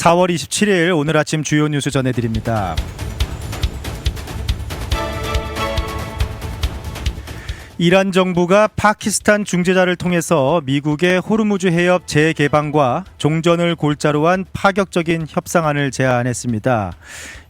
4월 27일 오늘 아침 주요 뉴스 전해드립니다. 이란 정부가 파키스탄 중재자를 통해서 미국의 호르무즈 해협 재개방과 종전을 골자로 한 파격적인 협상안을 제안했습니다.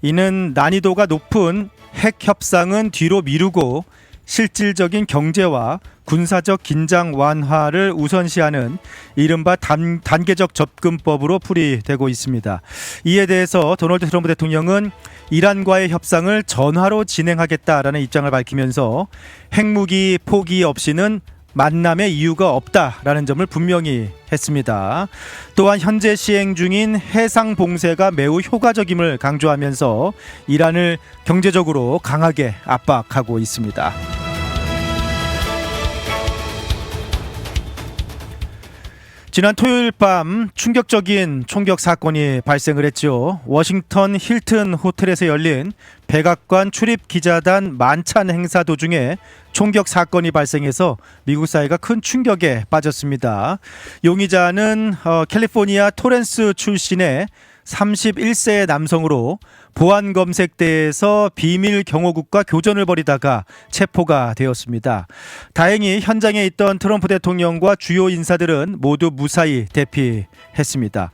이는 난이도가 높은 핵 협상은 뒤로 미루고 실질적인 경제와 군사적 긴장 완화를 우선시하는 이른바 단계적 접근법으로 풀이되고 있습니다. 이에 대해서 도널드 트럼프 대통령은 이란과의 협상을 전화로 진행하겠다라는 입장을 밝히면서 핵무기 포기 없이는 만남의 이유가 없다라는 점을 분명히 했습니다. 또한 현재 시행 중인 해상 봉쇄가 매우 효과적임을 강조하면서 이란을 경제적으로 강하게 압박하고 있습니다. 지난 토요일 밤 충격적인 총격 사건이 발생을 했죠. 워싱턴 힐튼 호텔에서 열린 백악관 출입 기자단 만찬 행사 도중에 총격 사건이 발생해서 미국 사회가 큰 충격에 빠졌습니다. 용의자는 캘리포니아 토렌스 출신의 31세 남성으로 보안 검색대에서 비밀 경호국과 교전을 벌이다가 체포가 되었습니다. 다행히 현장에 있던 트럼프 대통령과 주요 인사들은 모두 무사히 대피했습니다.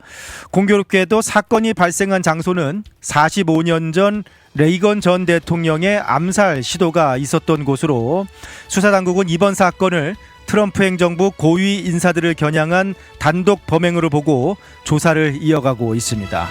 공교롭게도 사건이 발생한 장소는 45년 전 레이건 전 대통령의 암살 시도가 있었던 곳으로 수사당국은 이번 사건을 트럼프 행정부 고위 인사들을 겨냥한 단독 범행으로 보고 조사를 이어가고 있습니다.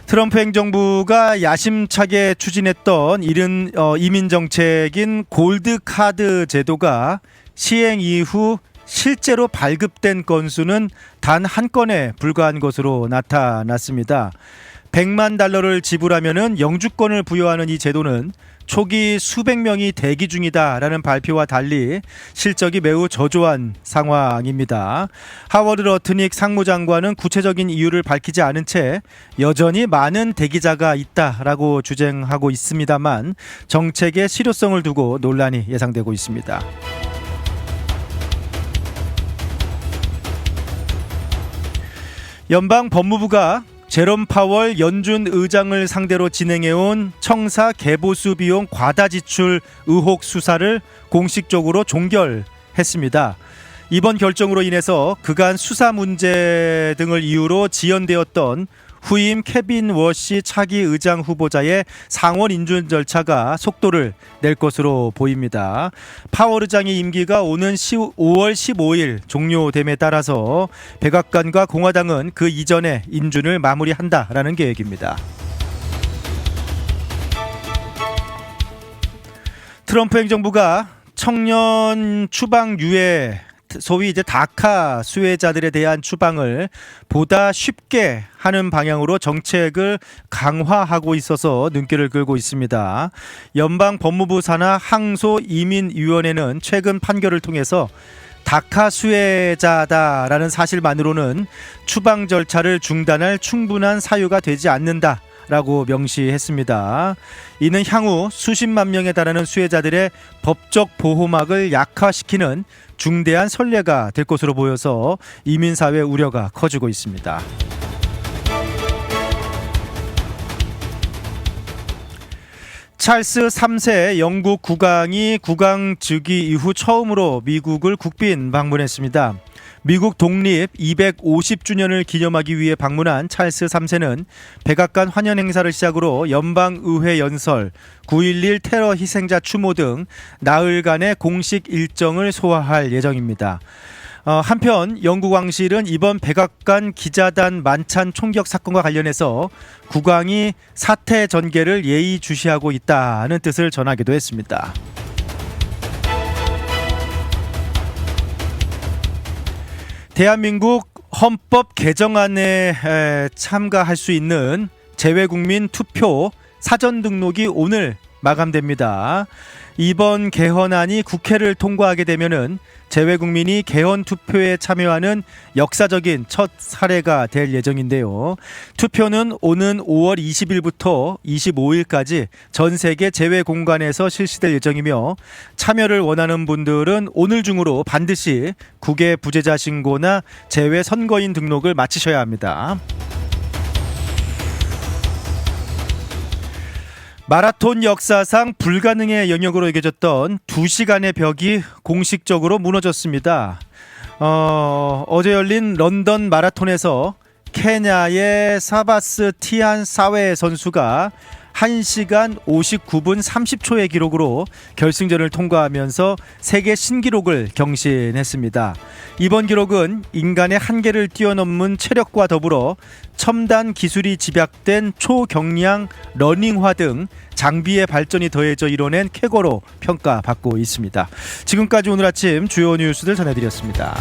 트럼프 행정부가 야심차게 추진했던 이민 정책인 골드카드 제도가 시행 이후 실제로 발급된 건수는 단 한 건에 불과한 것으로 나타났습니다. 100만 달러를 지불하면은 영주권을 부여하는 이 제도는 초기 수백 명이 대기 중이다라는 발표와 달리 실적이 매우 저조한 상황입니다. 하워드 러트닉 상무장관은 구체적인 이유를 밝히지 않은 채 여전히 많은 대기자가 있다라고 주장하고 있습니다만 정책의 실효성을 두고 논란이 예상되고 있습니다. 연방 법무부가 제롬 파월 연준 의장을 상대로 진행해온 청사 개보수 비용 과다 지출 의혹 수사를 공식적으로 종결했습니다. 이번 결정으로 인해서 그간 수사 문제 등을 이유로 지연되었던 후임 케빈 워시 차기 의장 후보자의 상원 인준 절차가 속도를 낼 것으로 보입니다. 파월 의장의 임기가 오는 5월 15일 종료됨에 따라서 백악관과 공화당은 그 이전에 인준을 마무리한다라는 계획입니다. 트럼프 행정부가 청년 추방 유예 소위 이제 다카 수혜자들에 대한 추방을 보다 쉽게 하는 방향으로 정책을 강화하고 있어서 눈길을 끌고 있습니다. 연방 법무부 산하 항소이민위원회는 최근 판결을 통해서 다카 수혜자다라는 사실만으로는 추방 절차를 중단할 충분한 사유가 되지 않는다 라고 명시했습니다. 이는 향후 수십만 명에 달하는 수혜자들의 법적 보호막을 약화시키는 중대한 선례가 될 것으로 보여서 이민사회 우려가 커지고 있습니다. 찰스 3세 영국 국왕이 국왕 즉위 이후 처음으로 미국을 국빈 방문했습니다. 미국 독립 250주년을 기념하기 위해 방문한 찰스 3세는 백악관 환연 행사를 시작으로 연방의회 연설, 9.11 테러 희생자 추모 등 나흘간의 공식 일정을 소화할 예정입니다. 한편 영국 왕실은 이번 백악관 기자단 만찬 총격 사건과 관련해서 국왕이 사태 전개를 예의주시하고 있다는 뜻을 전하기도 했습니다. 대한민국 헌법 개정안에 참가할 수 있는 재외국민 투표 사전 등록이 오늘 마감됩니다. 이번 개헌안이 국회를 통과하게 되면은 재외국민이 개헌 투표에 참여하는 역사적인 첫 사례가 될 예정인데요. 투표는 오는 5월 20일부터 25일까지 전 세계 재외 공간에서 실시될 예정이며 참여를 원하는 분들은 오늘 중으로 반드시 국외 부재자 신고나 재외 선거인 등록을 마치셔야 합니다. 마라톤 역사상 불가능의 영역으로 여겨졌던 2시간의 벽이 공식적으로 무너졌습니다. 어제 열린 런던 마라톤에서 케냐의 사바스 티안 사웨 선수가 1시간 59분 30초의 기록으로 결승전을 통과하면서 세계 신기록을 경신했습니다. 이번 기록은 인간의 한계를 뛰어넘는 체력과 더불어 첨단 기술이 집약된 초경량 러닝화 등 장비의 발전이 더해져 이뤄낸 쾌거로 평가받고 있습니다. 지금까지 오늘 아침 주요 뉴스들 전해드렸습니다.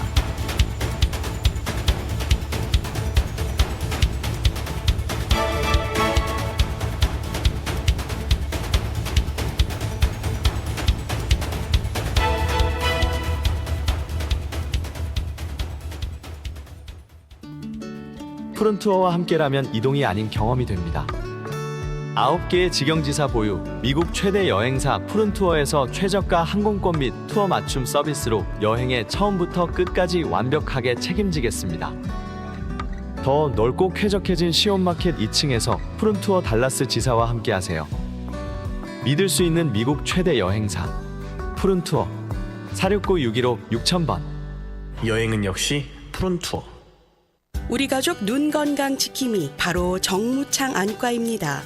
푸른투어와 함께라면 이동이 아닌 경험이 됩니다. 9개의 직영지사 보유, 미국 최대 여행사 푸른투어에서 최저가 항공권 및 투어 맞춤 서비스로 여행의 처음부터 끝까지 완벽하게 책임지겠습니다. 더 넓고 쾌적해진 시온마켓 2층에서 푸른투어 달라스 지사와 함께하세요. 믿을 수 있는 미국 최대 여행사 푸른투어 469-615-6000번. 여행은 역시 푸른투어. 우리 가족 눈 건강 지킴이 바로 정무창 안과입니다.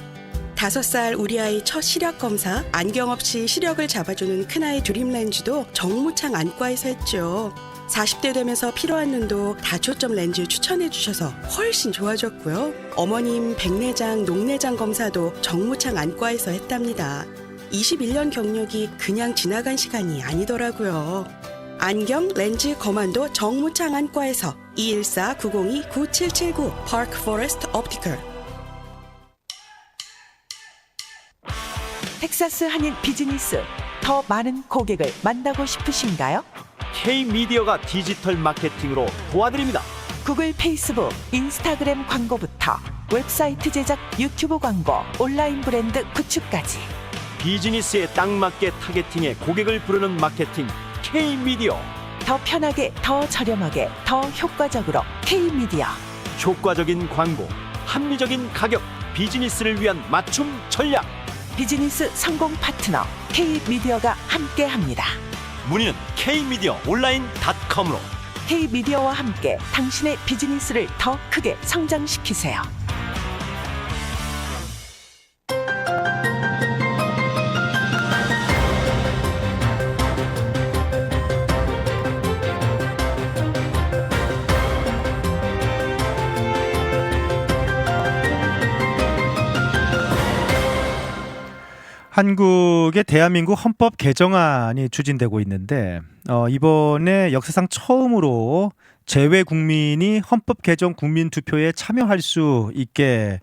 5살 우리 아이 첫 시력 검사, 안경 없이 시력을 잡아주는 큰아이 드림렌즈도 정무창 안과에서 했죠. 40대 되면서 필요한 눈도 다초점 렌즈 추천해 주셔서 훨씬 좋아졌고요. 어머님 백내장, 녹내장 검사도 정무창 안과에서 했답니다. 21년 경력이 그냥 지나간 시간이 아니더라고요. 안경, 렌즈, 거만도 정무창 안과에서 214-902-9779 파크 포레스트 옵티컬. 텍사스 한인 비즈니스, 더 많은 고객을 만나고 싶으신가요? K-미디어가 디지털 마케팅으로 도와드립니다. 구글, 페이스북, 인스타그램 광고부터 웹사이트 제작, 유튜브 광고, 온라인 브랜드 구축까지 비즈니스에 딱 맞게 타겟팅해 고객을 부르는 마케팅 K-미디어. 더 편하게, 더 저렴하게, 더 효과적으로 K-미디어. 효과적인 광고, 합리적인 가격, 비즈니스를 위한 맞춤 전략. 비즈니스 성공 파트너 K-미디어가 함께합니다. 문의는 K-미디어 온라인.com으로. K-미디어와 함께 당신의 비즈니스를 더 크게 성장시키세요. 한국의 대한민국 헌법 개정안이 추진되고 있는데 이번에 역사상 처음으로 재외 국민이 헌법 개정 국민 투표에 참여할 수 있게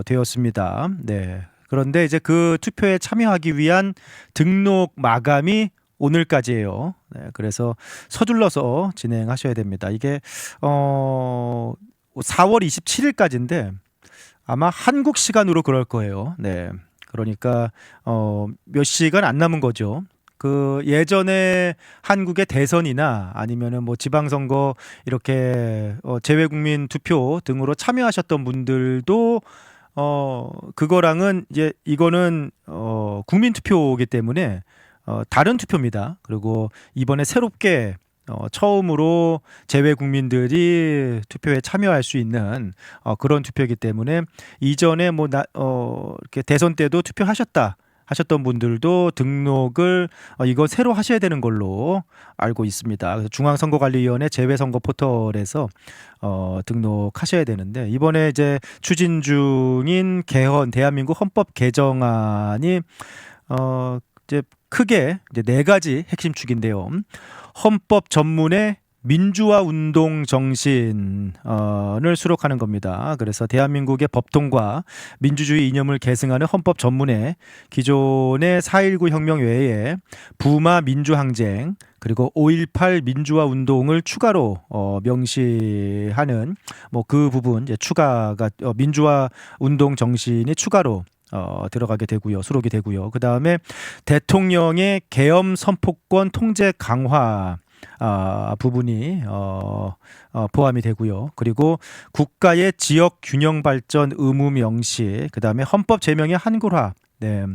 되었습니다. 네. 그런데 이제 그 투표에 참여하기 위한 등록 마감이 오늘까지예요. 네. 그래서 서둘러서 진행하셔야 됩니다. 이게 4월 27일까지인데 아마 한국 시간으로 그럴 거예요. 네. 그러니까 몇 시간 안 남은 거죠. 그 예전에 한국의 대선이나 아니면은 뭐 지방선거 이렇게 재외국민 투표 등으로 참여하셨던 분들도 그거랑은 이제 이거는 국민 투표이기 때문에 다른 투표입니다. 그리고 이번에 새롭게 처음으로 재외 국민들이 투표에 참여할 수 있는 그런 투표이기 때문에 이전에 이렇게 대선 때도 하셨던 분들도 등록을 이거 새로 하셔야 되는 걸로 알고 있습니다. 그래서 중앙선거관리위원회 재외선거 포털에서 등록하셔야 되는데 이번에 이제 추진 중인 개헌 대한민국 헌법 개정안이 이제 크게 이제 4가지 핵심 축인데요. 헌법 전문의 민주화 운동 정신을 수록하는 겁니다. 그래서 대한민국의 법통과 민주주의 이념을 계승하는 헌법 전문에 기존의 4.19 혁명 외에 부마 민주항쟁 그리고 5.18 민주화 운동을 추가로 명시하는 뭐 그 부분 이제 추가가 민주화 운동 정신이 추가로 들어가게 되고요. 수록이 되고요. 그다음에 대통령의 계엄 선포권 통제 강화 부분이 포함이 되고요. 그리고 국가의 지역 균형 발전 의무 명시, 그다음에 헌법 제명의 한글화, 네,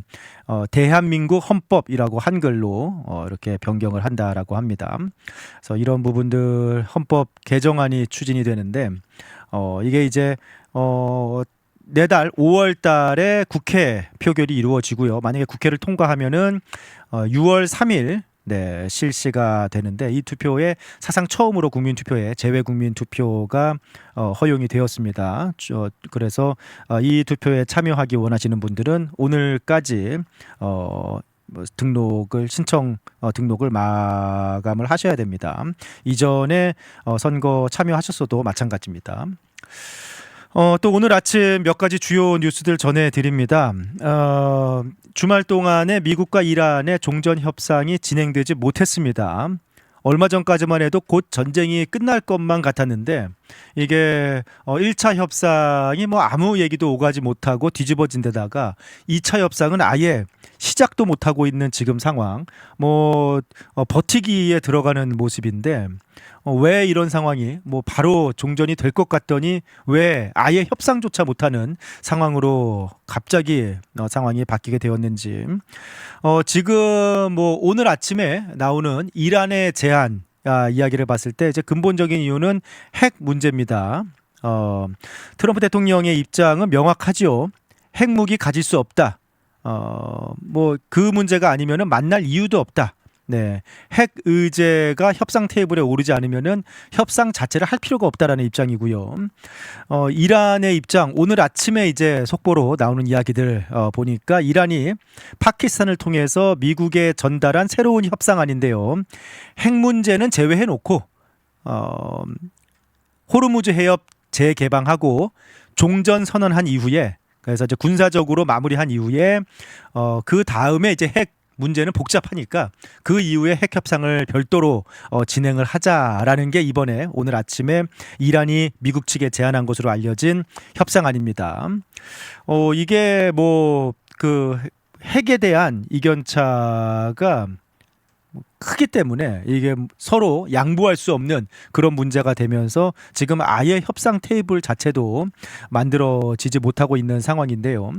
대한민국 헌법이라고 한글로 이렇게 변경을 한다라고 합니다. 그래서 이런 부분들 헌법 개정안이 추진이 되는데 이게 이제 내달 5월 달에 국회 표결이 이루어지고요. 만약에 국회를 통과하면은 6월 3일 네, 실시가 되는데 이 투표에 사상 처음으로 국민 투표에 재외 국민 투표가 허용이 되었습니다. 그래서 이 투표에 참여하기 원하시는 분들은 오늘까지 등록을 등록을 마감을 하셔야 됩니다. 이전에 선거 참여하셨어도 마찬가지입니다. 또 오늘 아침 몇 가지 주요 뉴스들 전해드립니다. 주말 동안에 미국과 이란의 종전 협상이 진행되지 못했습니다. 얼마 전까지만 해도 곧 전쟁이 끝날 것만 같았는데 이게 1차 협상이 뭐 아무 얘기도 오가지 못하고 뒤집어진 데다가 2차 협상은 아예 시작도 못하고 있는 지금 상황, 뭐 버티기에 들어가는 모습인데 왜 이런 상황이 뭐 바로 종전이 될 것 같더니 왜 아예 협상조차 못하는 상황으로 갑자기 상황이 바뀌게 되었는지 지금 뭐 오늘 아침에 나오는 이란의 제안 이야기를 봤을 때 이제 근본적인 이유는 핵 문제입니다. 트럼프 대통령의 입장은 명확하지요. 핵무기 가질 수 없다. 뭐 그 문제가 아니면은 만날 이유도 없다. 네, 핵 의제가 협상 테이블에 오르지 않으면은 협상 자체를 할 필요가 없다라는 입장이고요. 이란의 입장 오늘 아침에 이제 속보로 나오는 이야기들 보니까 이란이 파키스탄을 통해서 미국에 전달한 새로운 협상안인데요. 핵 문제는 제외해 놓고 호르무즈 해협 재개방하고 종전 선언한 이후에 그래서 이제 군사적으로 마무리한 이후에 그 다음에 이제 핵 문제는 복잡하니까 그 이후에 핵 협상을 별도로 진행을 하자라는 게 이번에 오늘 아침에 이란이 미국 측에 제안한 것으로 알려진 협상안입니다. 이게 뭐 그 핵에 대한 이견차가 크기 때문에 이게 서로 양보할 수 없는 그런 문제가 되면서 지금 아예 협상 테이블 자체도 만들어지지 못하고 있는 상황인데요.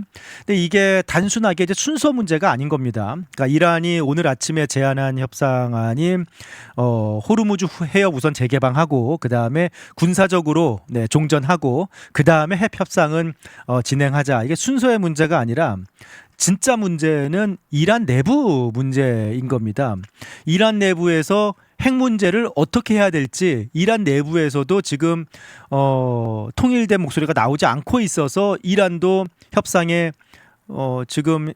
근데 이게 단순하게 이제 순서 문제가 아닌 겁니다. 그러니까 이란이 오늘 아침에 제안한 협상안이 호르무즈 해협 우선 재개방하고 그 다음에 군사적으로 네, 종전하고 그 다음에 핵 협상은 진행하자. 이게 순서의 문제가 아니라 진짜 문제는 이란 내부 문제인 겁니다. 이란 내부에서 핵 문제를 어떻게 해야 될지 이란 내부에서도 지금 통일된 목소리가 나오지 않고 있어서 이란도 협상에 지금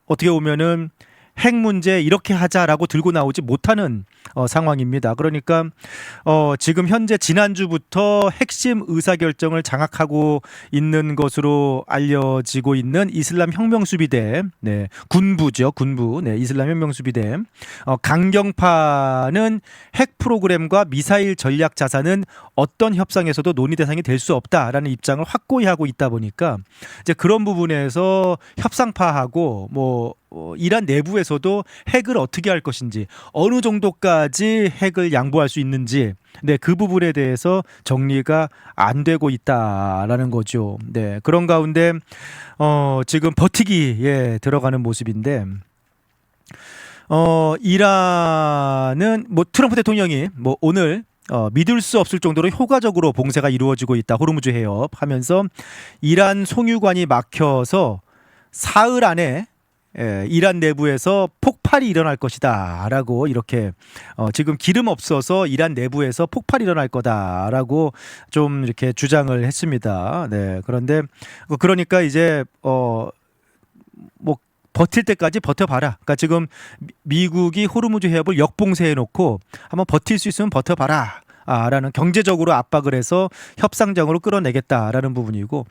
어떻게 보면은 핵 문제 이렇게 하자라고 들고 나오지 못하는 상황입니다. 그러니까 지금 현재 지난주부터 핵심 의사결정을 장악하고 있는 것으로 알려지고 있는 이슬람 혁명수비대 네, 군부죠. 군부 네, 이슬람 혁명수비대 강경파는 핵 프로그램과 미사일 전략 자산은 어떤 협상에서도 논의 대상이 될 수 없다라는 입장을 확고히 하고 있다 보니까 이제 그런 부분에서 협상파하고 뭐 이란 내부에서도 핵을 어떻게 할 것인지 어느 정도까지 핵을 양보할 수 있는지 네, 그 부분에 대해서 정리가 안 되고 있다라는 거죠. 네, 그런 가운데 지금 버티기에 들어가는 모습인데 이란은 뭐 트럼프 대통령이 뭐 오늘 믿을 수 없을 정도로 효과적으로 봉쇄가 이루어지고 있다. 호르무즈 해협 하면서 이란 송유관이 막혀서 사흘 안에 이란 내부에서 폭발이 일어날 것이다 라고 이렇게 지금 기름 없어서 이란 내부에서 폭발이 일어날 거다라고 좀 이렇게 주장을 했습니다. 네, 그런데 그러니까 이제 뭐 버틸 때까지 버텨봐라. 그러니까 지금 미국이 호르무즈 해협을 역봉쇄해 놓고 한번 버틸 수 있으면 버텨봐라. 라는 경제적으로 압박을 해서 협상장으로 끌어내겠다라는 부분이고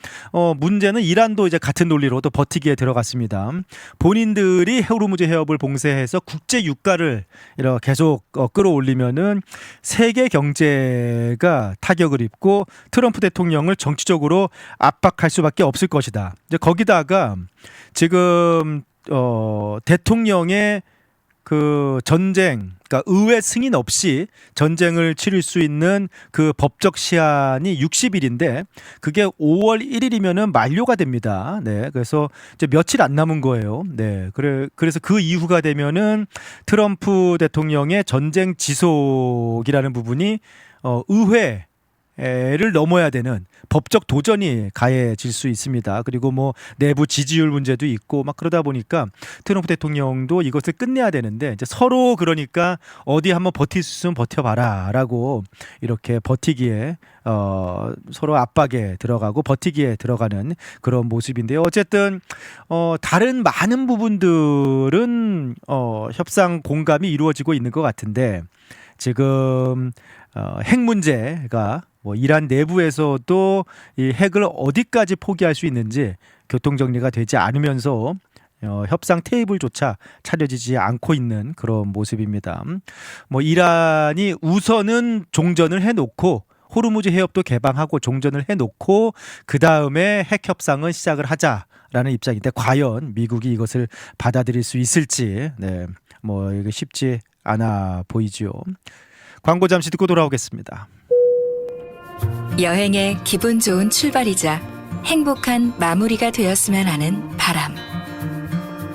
문제는 이란도 이제 같은 논리로 또 버티기에 들어갔습니다. 본인들이 호르무즈 해협을 봉쇄해서 국제 유가를 이렇게 계속 끌어올리면은 세계 경제가 타격을 입고 트럼프 대통령을 정치적으로 압박할 수밖에 없을 것이다. 이제 거기다가 지금 대통령의 그 전쟁, 그러니까 의회 승인 없이 전쟁을 치를 수 있는 그 법적 시한이 60일인데 그게 5월 1일이면은 만료가 됩니다. 네, 그래서 이제 며칠 안 남은 거예요. 네, 그래서 그 이후가 되면은 트럼프 대통령의 전쟁 지속이라는 부분이 의회를 넘어야 되는 법적 도전이 가해질 수 있습니다. 그리고 뭐 내부 지지율 문제도 있고 막 그러다 보니까 트럼프 대통령도 이것을 끝내야 되는데 이제 서로 그러니까 어디 한번 버틸 수 있으면 버텨봐라라고 이렇게 버티기에 서로 압박에 들어가고 버티기에 들어가는 그런 모습인데요. 어쨌든 다른 많은 부분들은 협상 공감이 이루어지고 있는 것 같은데 지금 핵 문제가 뭐 이란 내부에서도 이 핵을 어디까지 포기할 수 있는지 교통정리가 되지 않으면서 협상 테이블조차 차려지지 않고 있는 그런 모습입니다. 뭐 이란이 우선은 종전을 해놓고 호르무즈 해협도 개방하고 종전을 해놓고 그 다음에 핵 협상은 시작을 하자라는 입장인데 과연 미국이 이것을 받아들일 수 있을지 뭐 이게 쉽지 않아 보이지요. 광고 잠시 듣고 돌아오겠습니다. 여행의 기분 좋은 출발이자 행복한 마무리가 되었으면 하는 바람.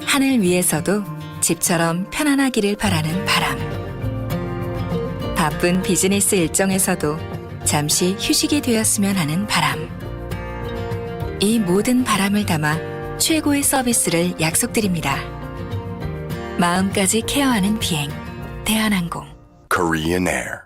하늘 위에서도 집처럼 편안하기를 바라는 바람. 바쁜 비즈니스 일정에서도 잠시 휴식이 되었으면 하는 바람. 이 모든 바람을 담아 최고의 서비스를 약속드립니다. 마음까지 케어하는 비행, 대한항공. Korean Air.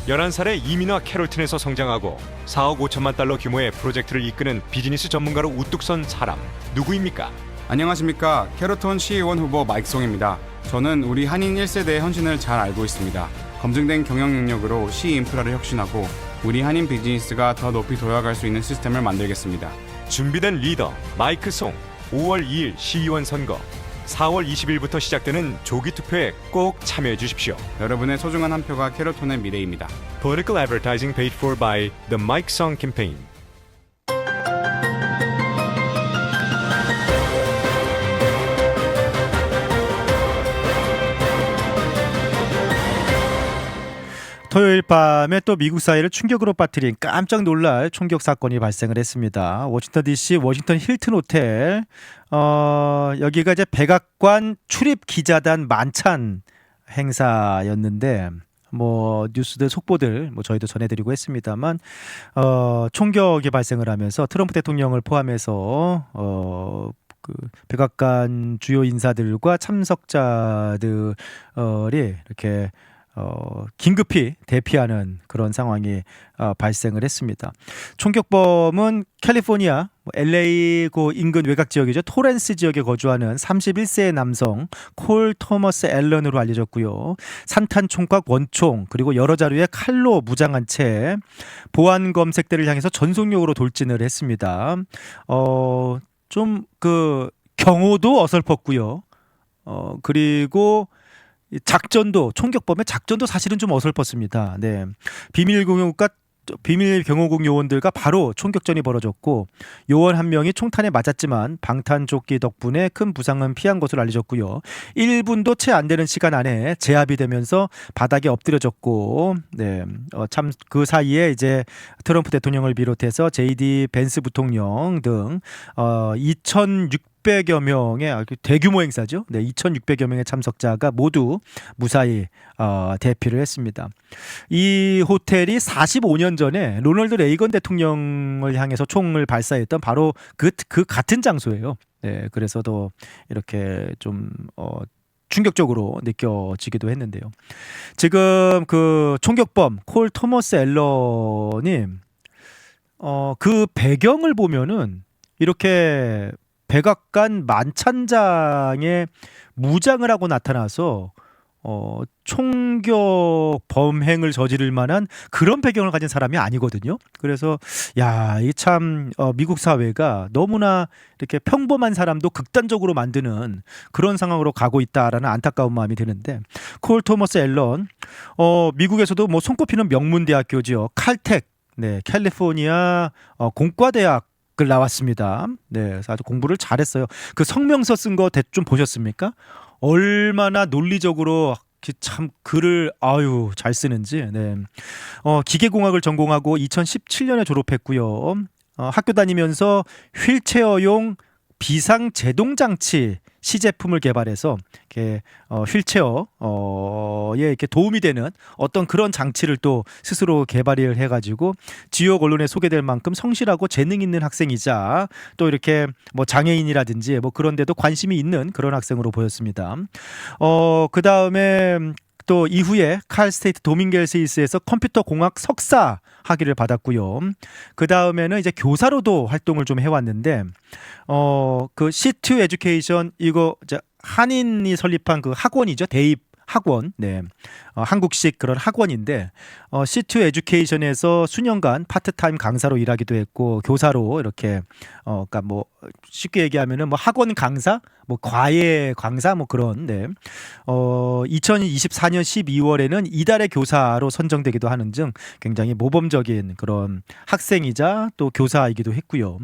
11살에 이민화 캐롤튼에서 성장하고 4억 5천만 달러 규모의 프로젝트를 이끄는 비즈니스 전문가로 우뚝 선 사람 누구입니까? 안녕하십니까. 캐로톤 시의원 후보 마이크송입니다. 저는 우리 한인 1세대의 헌신을 잘 알고 있습니다. 검증된 경영 능력으로 시 인프라를 혁신하고 우리 한인 비즈니스가 더 높이 도약할 수 있는 시스템을 만들겠습니다. 준비된 리더 마이크 송 5월 2일 시의원 선거 4월 20일부터 시작되는 조기 투표에 꼭 참여해 주십시오. 여러분의 소중한 한 표가 캐로톤의 미래입니다. Political advertising paid for by the Mike Song campaign. 토요일 밤에 또 미국 사회를 충격으로 빠뜨린 깜짝 놀랄 총격 사건이 발생을 했습니다. 워싱턴 DC 워싱턴 힐튼 호텔 여기가 이제 백악관 출입 기자단 만찬 행사였는데 뭐 뉴스들 속보들 뭐 저희도 전해드리고 했습니다만 총격이 발생을 하면서 트럼프 대통령을 포함해서 그 백악관 주요 인사들과 참석자들이 이렇게 긴급히 대피하는 그런 상황이 발생을 했습니다. 총격범은 캘리포니아 LA 그 인근 외곽 지역이죠. 토렌스 지역에 거주하는 31세의 남성 콜 토머스 앨런으로 알려졌고요. 산탄총과 원총 그리고 여러 자루의 칼로 무장한 채 보안 검색대를 향해서 전속력으로 돌진을 했습니다. 좀 그 경호도 어설펐고요. 그리고 작전도 총격범의 작전도 사실은 좀 어설펐습니다. 네, 비밀 경호국 요원들과 바로 총격전이 벌어졌고 요원 한 명이 총탄에 맞았지만 방탄조끼 덕분에 큰 부상은 피한 것으로 알려졌고요. 1분도 채 안 되는 시간 안에 제압이 되면서 바닥에 엎드려졌고, 참 그 사이에 이제 트럼프 대통령을 비롯해서 JD 벤스 부통령 등 2,600여 명의 대규모 행사죠. 2,600여 명의 참석자가 모두 무사히 대피를 했습니다. 이 호텔이 45년 전에 로널드 레이건 대통령을 향해서 총을 발사했던 바로 그 같은 장소예요. 네, 그래서 더 이렇게 좀 충격적으로 느껴지기도 했는데요. 지금 그 총격범 콜 토머스 앨런이 그 배경을 보면은 이렇게 백악관 만찬장에 무장을 하고 나타나서 총격 범행을 저지를 만한 그런 배경을 가진 사람이 아니거든요. 그래서 야, 이 참 미국 사회가 너무나 이렇게 평범한 사람도 극단적으로 만드는 그런 상황으로 가고 있다라는 안타까운 마음이 드는데, 콜 토머스 앨런 미국에서도 뭐 손꼽히는 명문 대학교지요. 칼텍, 네, 캘리포니아 공과대학을 나왔습니다. 네, 그래서 아주 공부를 잘했어요. 그 성명서 쓴 거 좀 보셨습니까? 얼마나 논리적으로 참 글을 잘 쓰는지. 네. 기계공학을 전공하고 2017년에 졸업했고요. 학교 다니면서 휠체어용 비상 제동 장치 시제품을 개발해서 이렇게 휠체어에 이렇게 도움이 되는 어떤 그런 장치를 또 스스로 개발을 해가지고 지역 언론에 소개될 만큼 성실하고 재능 있는 학생이자 또 이렇게 뭐 장애인이라든지 뭐 그런 데도 관심이 있는 그런 학생으로 보였습니다. 그 다음에 또 이후에 칼 스테이트 도밍겔스에서 컴퓨터 공학 석사 학위를 받았고요. 그 다음에는 이제 교사로도 활동을 좀 해왔는데, 그 C2 에듀케이션, 이거 이제 한인이 설립한 그 학원이죠. 대입 학원, 네, 한국식 그런 학원인데, C2 에듀케이션에서 수년간 파트타임 강사로 일하기도 했고, 교사로 이렇게, 그러니까 뭐 쉽게 얘기하면은 뭐 학원 강사, 뭐 과외 강사 뭐 그런. 네. 2024년 12월에는 이달의 교사로 선정되기도 하는 등 굉장히 모범적인 그런 학생이자 또 교사이기도 했고요.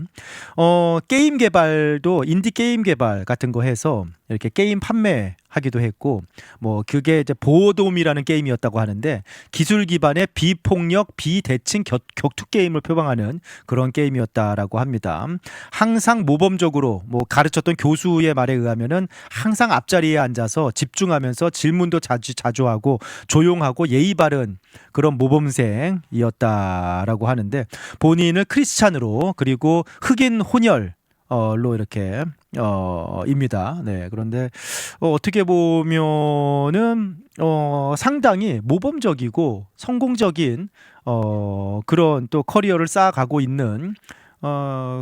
게임 개발도 인디 게임 개발 같은 거 해서 이렇게 게임 판매하기도 했고, 뭐 그게 이제 보호돔이라는 게임이었다고 하는데, 기술 기반의 비폭력 비대칭 격투 게임을 표방하는 그런 게임이었다라고 합니다. 항상 모범적으로 뭐 가르쳤던 교수의 말에 의하면은 항상 앞자리에 앉아서 집중하면서 질문도 자주 하고 조용하고 예의 바른 그런 모범생이었다라고 하는데, 본인을 크리스찬으로 그리고 흑인 혼혈 로 이렇게 입니다. 네. 그런데 어떻게 보면은 상당히 모범적이고 성공적인 그런 또 커리어를 쌓아가고 있는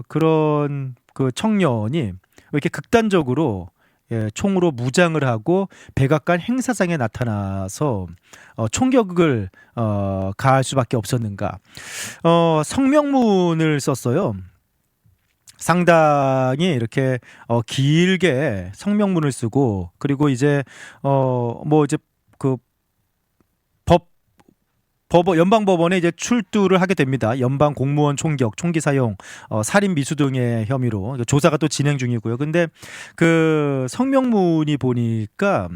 그런 그 청년이 이렇게 극단적으로 총으로 무장을 하고 백악관 행사장에 나타나서 총격을 가할 수밖에 없었는가. 성명문을 썼어요. 상당히 이렇게 길게 성명문을 쓰고, 그리고 이제 뭐 이제 그 연방법원에 이제 출두를 하게 됩니다. 연방 공무원 총격, 총기 사용, 살인 미수 등의 혐의로 조사가 또 진행 중이고요. 근데 그 성명문이 보니까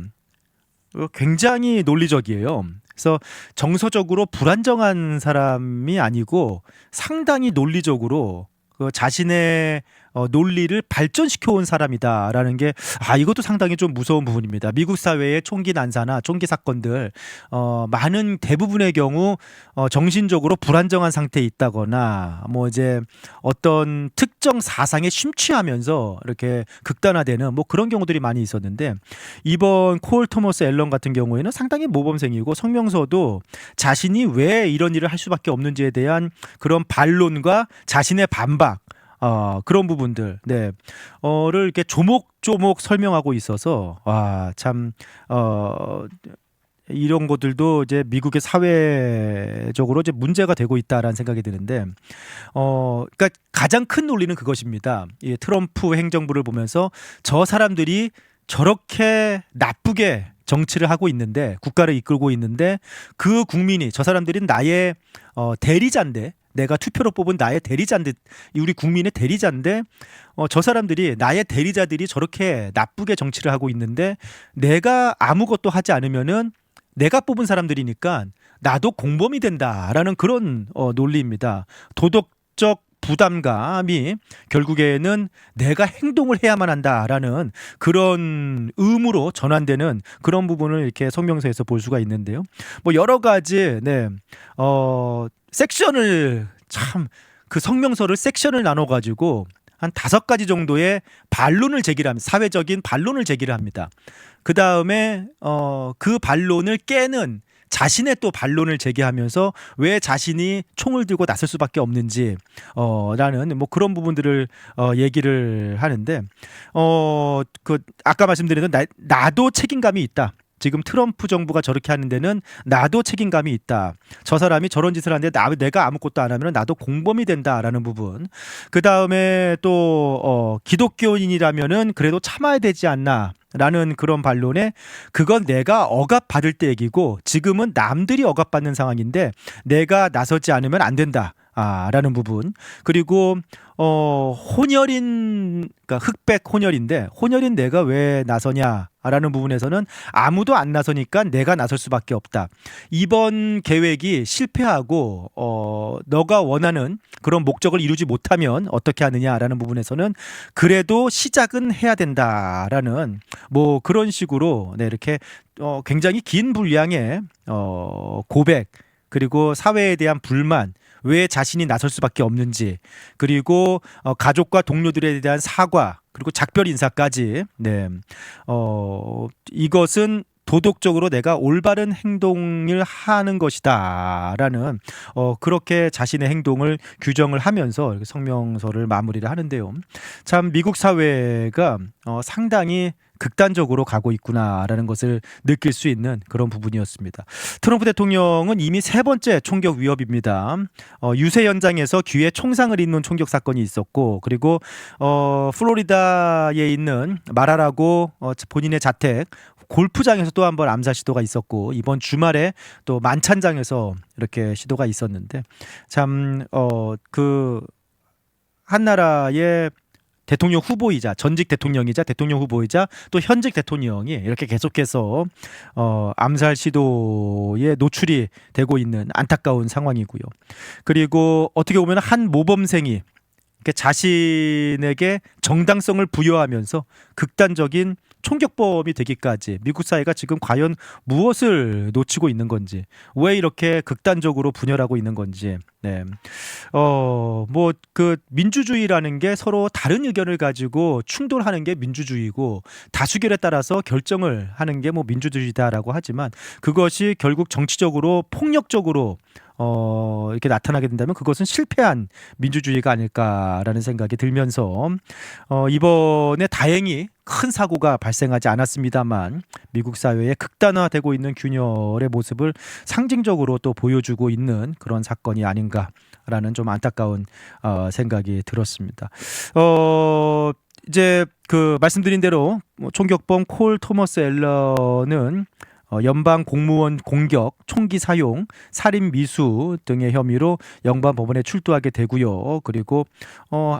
굉장히 논리적이에요. 그래서 정서적으로 불안정한 사람이 아니고 상당히 논리적으로 그 자신의 논리를 발전시켜 온 사람이다라는 게 이것도 상당히 좀 무서운 부분입니다. 미국 사회의 총기 난사나 총기 사건들 많은 대부분의 경우 정신적으로 불안정한 상태에 있다거나 뭐 이제 어떤 특정 사상에 심취하면서 이렇게 극단화되는 뭐 그런 경우들이 많이 있었는데, 이번 콜 토머스 앨런 같은 경우에는 상당히 모범생이고 성명서도 자신이 왜 이런 일을 할 수밖에 없는지에 대한 그런 반론과 자신의 반박, 그런 부분들, 네, 를 이렇게 조목조목 설명하고 있어서, 참, 이런 것들도 이제 미국의 사회적으로 이제 문제가 되고 있다라는 생각이 드는데, 그러니까 가장 큰 논리는 그것입니다. 이 트럼프 행정부를 보면서 저 사람들이 저렇게 나쁘게 정치를 하고 있는데, 국가를 이끌고 있는데, 그 국민이, 저 사람들은 나의 대리자인데, 내가 투표로 뽑은 나의 대리자인데, 우리 국민의 대리자인데, 저 사람들이, 나의 대리자들이 저렇게 나쁘게 정치를 하고 있는데, 내가 아무것도 하지 않으면은 내가 뽑은 사람들이니까 나도 공범이 된다라는 그런 논리입니다. 도덕적 부담감이 결국에는 내가 행동을 해야만 한다라는 그런 의무로 전환되는 그런 부분을 이렇게 성명서에서 볼 수가 있는데요. 뭐 여러 가지, 네, 섹션을 참, 그 성명서를 섹션을 나눠가지고 한 5가지 정도의 반론을 제기를 합니다. 사회적인 반론을 제기를 합니다. 그 다음에 그 반론을 깨는 자신의 또 반론을 제기하면서 왜 자신이 총을 들고 나설 수밖에 없는지 라는 뭐 그런 부분들을 얘기를 하는데, 그 아까 말씀드린 나도 책임감이 있다. 지금 트럼프 정부가 저렇게 하는 데는 나도 책임감이 있다. 저 사람이 저런 짓을 하는데 내가 아무것도 안 하면 나도 공범이 된다라는 부분. 그 다음에 또 기독교인이라면은 그래도 참아야 되지 않나. 라는 그런 반론에 그건 내가 억압받을 때 얘기고 지금은 남들이 억압받는 상황인데 내가 나서지 않으면 안 된다. 라는 부분. 그리고 혼혈인, 그러니까 흑백 혼혈인데 혼혈인 내가 왜 나서냐라는 부분에서는 아무도 안 나서니까 내가 나설 수밖에 없다. 이번 계획이 실패하고 너가 원하는 그런 목적을 이루지 못하면 어떻게 하느냐라는 부분에서는 그래도 시작은 해야 된다라는 뭐 그런 식으로 네, 이렇게 굉장히 긴 분량의 고백 그리고 사회에 대한 불만 왜 자신이 나설 수밖에 없는지 그리고 가족과 동료들에 대한 사과 그리고 작별 인사까지 네. 이것은 도덕적으로 내가 올바른 행동을 하는 것이다라는 그렇게 자신의 행동을 규정을 하면서 이렇게 성명서를 마무리를 하는데요. 참 미국 사회가 상당히 극단적으로 가고 있구나라는 것을 느낄 수 있는 그런 부분이었습니다. 트럼프 대통령은 이미 세 번째 총격 위협입니다. 유세 현장에서 귀에 총상을 입는 총격 사건이 있었고 그리고 플로리다에 있는 마라라고 본인의 자택 골프장에서 또 한 번 암살 시도가 있었고 이번 주말에 또 만찬장에서 이렇게 시도가 있었는데 참 그 한 나라의 대통령 후보이자 전직 대통령이자 대통령 후보이자 또 현직 대통령이 이렇게 계속해서 암살 시도에 노출이 되고 있는 안타까운 상황이고요. 그리고 어떻게 보면 한 모범생이 자신에게 정당성을 부여하면서 극단적인 총격범이 되기까지 미국 사회가 지금 과연 무엇을 놓치고 있는 건지 왜 이렇게 극단적으로 분열하고 있는 건지 네. 뭐 그 민주주의라는 게 서로 다른 의견을 가지고 충돌하는 게 민주주의고 다수결에 따라서 결정을 하는 게 뭐 민주주의다라고 하지만 그것이 결국 정치적으로 폭력적으로 이렇게 나타나게 된다면 그것은 실패한 민주주의가 아닐까라는 생각이 들면서 이번에 다행히 큰 사고가 발생하지 않았습니다만 미국 사회에 극단화되고 있는 균열의 모습을 상징적으로 또 보여주고 있는 그런 사건이 아닌가라는 좀 안타까운 생각이 들었습니다. 이제 그 말씀드린 대로 총격범 콜 토머스 앨런은 연방 공무원 공격, 총기 사용, 살인 미수 등의 혐의로 연방 법원에 출두하게 되고요. 그리고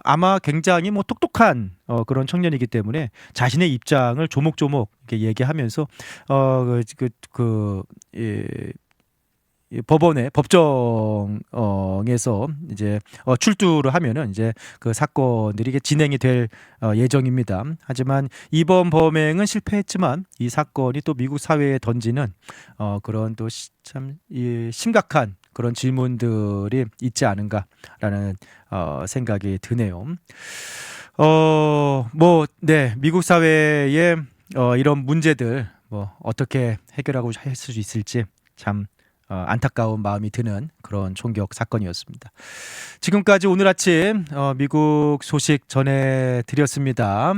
아마 굉장히 뭐 똑똑한 그런 청년이기 때문에 자신의 입장을 조목조목 이렇게 얘기하면서 법원의 법정에서 이제 출두를 하면은 이제 그 사건들이 이게 진행이 될 예정입니다. 하지만 이번 범행은 실패했지만 이 사건이 또 미국 사회에 던지는 그런 또 참 심각한 그런 질문들이 있지 않은가라는 생각이 드네요. 뭐 네, 미국 사회의 이런 문제들 뭐 어떻게 해결하고 할 수 있을지 참 안타까운 마음이 드는 그런 총격 사건이었습니다. 지금까지 오늘 아침 미국 소식 전해드렸습니다.